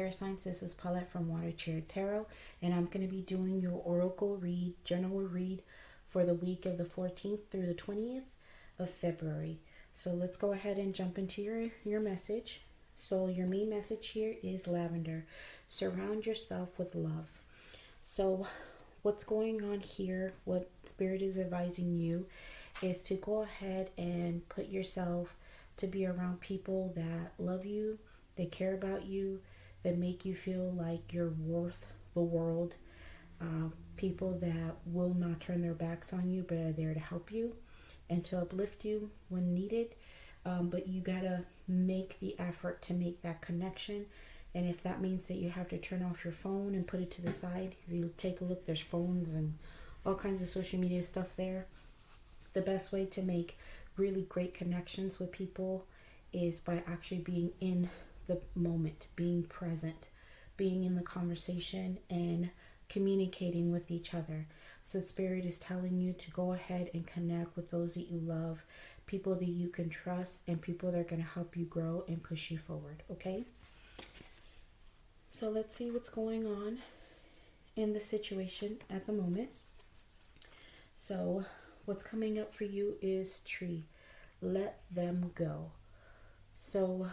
air signs. This is Paulette from Water Chair Tarot, and I'm going to be doing your oracle read, general read for the week of the 14th through the 20th of February. So let's go ahead and jump into your message. So your main message here is lavender. Surround yourself with love. So what's going on here, what Spirit is advising you, is to go ahead and put yourself to be around people that love you, they care about you, that make you feel like you're worth the world. People that will not turn their backs on you, but are there to help you and to uplift you when needed. But you gotta make the effort to make that connection. And if that means that you have to turn off your phone and put it to the side, if you take a look, there's phones and all kinds of social media stuff there. The best way to make really great connections with people is by actually being in the moment, being present, being in the conversation and communicating with each other. So Spirit is telling you to go ahead and connect with those that you love, people that you can trust, and people that are going to help you grow and push you forward, okay? So let's see what's going on in the situation at the moment. So what's coming up for you is tree. Let them go. So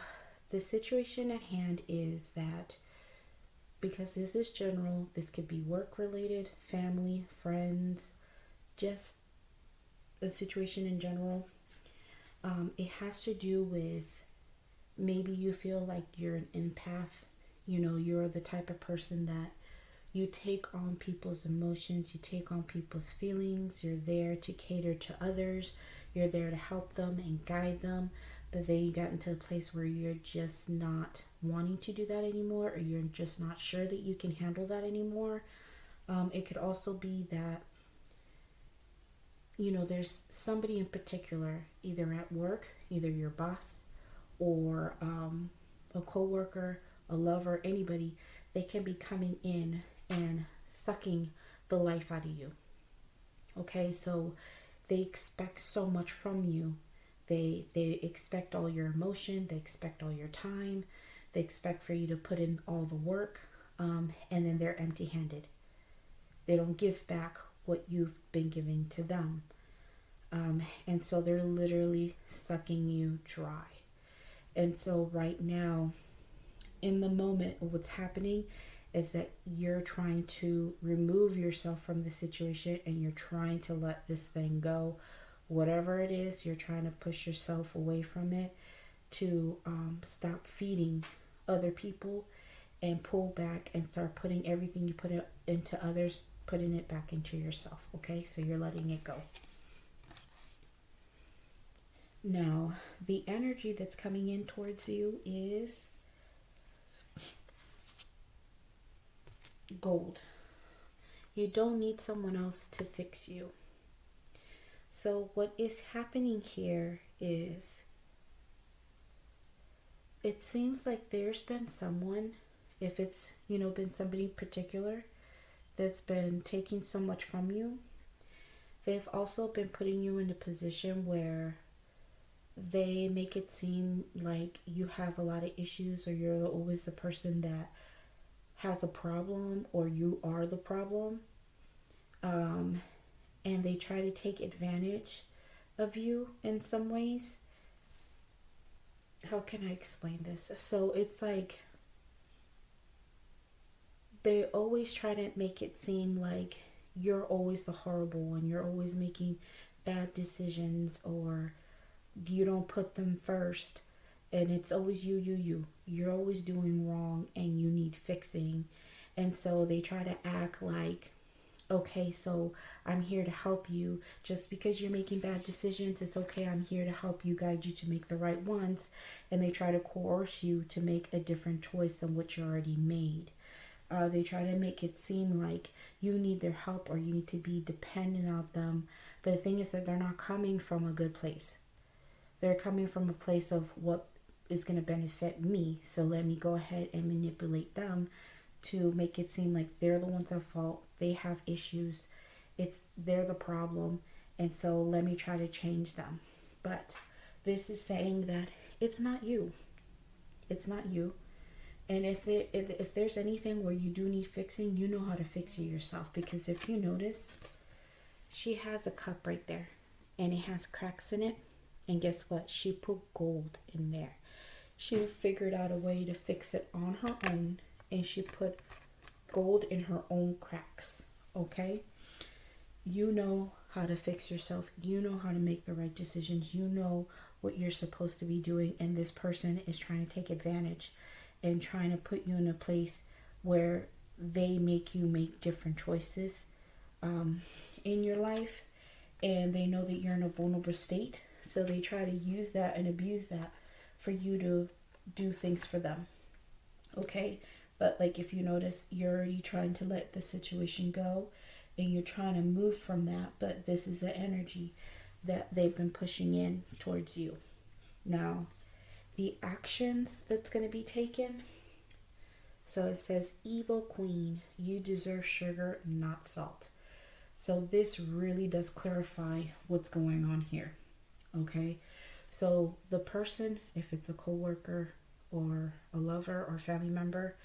the situation at hand is that, because this is general, this could be work related, family, friends, just a situation in general. It has to do with maybe you feel like you're an empath. You know, you're the type of person that you take on people's emotions, you take on people's feelings, you're there to cater to others, you're there to help them and guide them, but then you got into a place where you're just not wanting to do that anymore, or you're just not sure that you can handle that anymore. It could also be that, you know, there's somebody in particular, either at work, either your boss or a coworker, a lover, anybody, they can be coming in and sucking the life out of you. Okay, so they expect so much from you. They expect all your emotion, they expect all your time, they expect for you to put in all the work, and then they're empty-handed. They don't give back what you've been giving to them. And so they're literally sucking you dry. And so right now, in the moment, what's happening is that you're trying to remove yourself from the situation and you're trying to let this thing go. Whatever it is, you're trying to push yourself away from it to stop feeding other people and pull back and start putting everything you put into others, putting it back into yourself. Okay, so you're letting it go. Now, the energy that's coming in towards you is gold. You don't need someone else to fix you. So what is happening here is, it seems like there's been someone, if it's, you know, been somebody in particular that's been taking so much from you. They've also been putting you in a position where they make it seem like you have a lot of issues, or you're always the person that has a problem, or you are the problem. And they try to take advantage of you in some ways. How can I explain this? So it's like they always try to make it seem like you're always the horrible one. You're always making bad decisions, or you don't put them first. And it's always you. You're always doing wrong and you need fixing. And so they try to act like, okay, so I'm here to help you. Just because you're making bad decisions, it's okay. I'm here to help you, guide you to make the right ones. And they try to coerce you to make a different choice than what you already made. They try to make it seem like you need their help, or you need to be dependent on them. But the thing is that they're not coming from a good place. They're coming from a place of what is going to benefit me. So let me go ahead and manipulate them to make it seem like they're the ones at fault. They have issues. They're the problem. And so let me try to change them. But this is saying that it's not you. It's not you. And if there's anything where you do need fixing, you know how to fix it yourself. Because if you notice, she has a cup right there and it has cracks in it. And guess what? She put gold in there. She figured out a way to fix it on her own, and she put gold in her own cracks. Okay? You know how to fix yourself. You know how to make the right decisions. You know what you're supposed to be doing, and this person is trying to take advantage and trying to put you in a place where they make you make different choices in your life, and they know that you're in a vulnerable state, so they try to use that and abuse that for you to do things for them. Okay? But like, if you notice, you're already trying to let the situation go and you're trying to move from that, but this is the energy that they've been pushing in towards you. Now, the actions that's going to be taken. So it says, evil queen, you deserve sugar, not salt. So this really does clarify what's going on here. Okay? So the person, if it's a coworker or a lover or family member,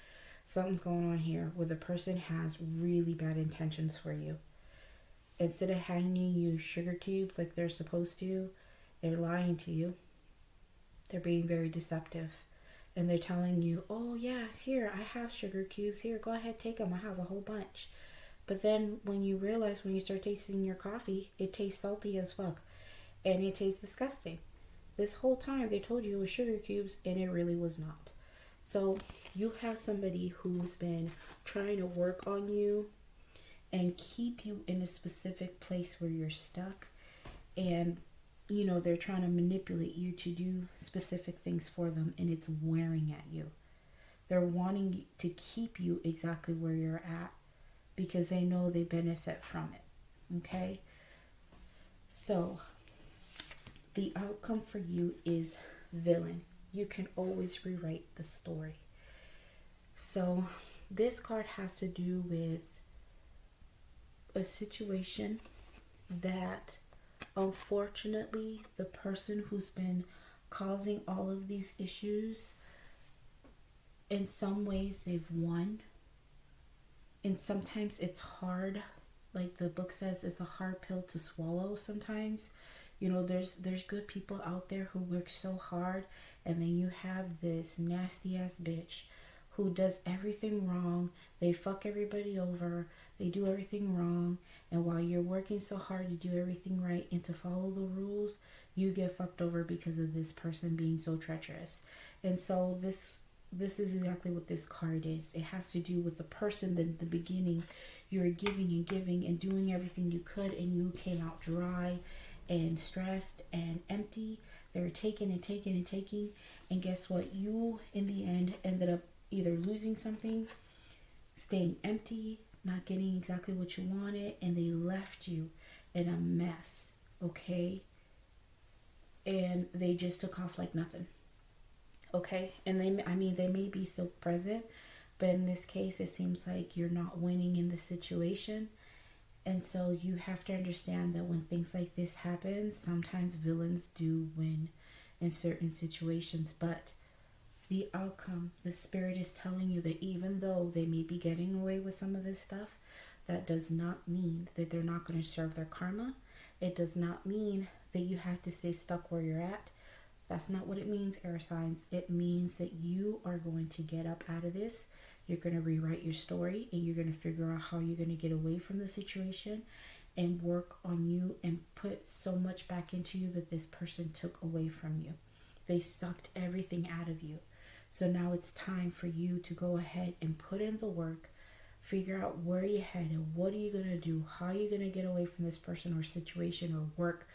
something's going on here where the person has really bad intentions for you. Instead of handing you sugar cubes like they're supposed to, they're lying to you. They're being very deceptive. And they're telling you, oh yeah, here, I have sugar cubes. Here, go ahead, take them. I have a whole bunch. But then when you realize, when you start tasting your coffee, it tastes salty as fuck. And it tastes disgusting. This whole time they told you it was sugar cubes, and it really was not. So you have somebody who's been trying to work on you and keep you in a specific place where you're stuck. And, you know, they're trying to manipulate you to do specific things for them, and it's wearing at you. They're wanting to keep you exactly where you're at because they know they benefit from it. Okay? So the outcome for you is villain. You can always rewrite the story. So this card has to do with a situation that, unfortunately, the person who's been causing all of these issues, in some ways they've won, and sometimes it's hard. Like the book says, it's a hard pill to swallow sometimes. You know, there's good people out there who work so hard, and then you have this nasty ass bitch who does everything wrong. They fuck everybody over. They do everything wrong. And while you're working so hard to do everything right and to follow the rules, you get fucked over because of this person being so treacherous. And so this is exactly what this card is. It has to do with the person that in the beginning you were giving and giving and doing everything you could, and you came out dry and stressed and empty. They were taking and taking and taking, and guess what? You in the end ended up either losing something, staying empty, not getting exactly what you wanted, and they left you in a mess. Okay? And they just took off like nothing. Okay? And they may be still present, but in this case it seems like you're not winning in the situation. And so you have to understand that when things like this happen, sometimes villains do win in certain situations. But the outcome, the spirit is telling you that even though they may be getting away with some of this stuff, that does not mean that they're not going to serve their karma. It does not mean that you have to stay stuck where you're at. That's not what it means, air signs. It means that you are going to get up out of this. You're going to rewrite your story, and you're going to figure out how you're going to get away from the situation and work on you and put so much back into you that this person took away from you. They sucked everything out of you. So now it's time for you to go ahead and put in the work, figure out where you're headed, what are you going to do, how are you going to get away from this person or situation or work.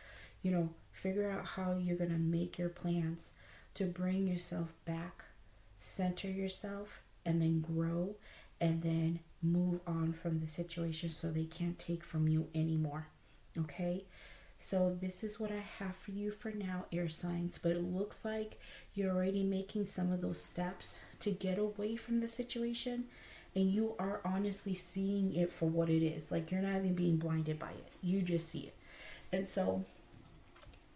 You know, figure out how you're going to make your plans to bring yourself back, center yourself, and then grow, and then move on from the situation so they can't take from you anymore. Okay? So this is what I have for you for now, air signs. But it looks like you're already making some of those steps to get away from the situation, and you are honestly seeing it for what it is. Like, you're not even being blinded by it. You just see it. And so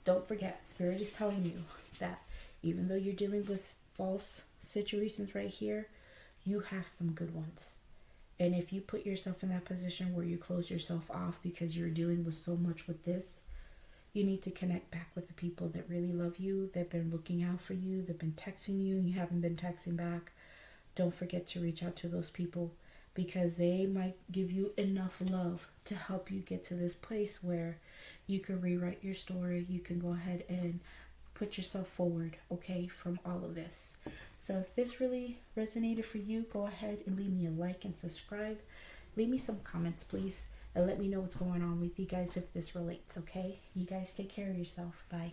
don't forget, Spirit is telling you that even though you're dealing with false situations right here, you have some good ones. And if you put yourself in that position where you close yourself off because you're dealing with so much with this, you need to connect back with the people that really love you, that have been looking out for you, that have been texting you and you haven't been texting back. Don't forget to reach out to those people, because they might give you enough love to help you get to this place where you can rewrite your story. You can go ahead and put yourself forward, okay, from all of this. So if this really resonated for you, go ahead and leave me a like and subscribe. Leave me some comments, please, and let me know what's going on with you guys if this relates, okay? You guys take care of yourself. Bye.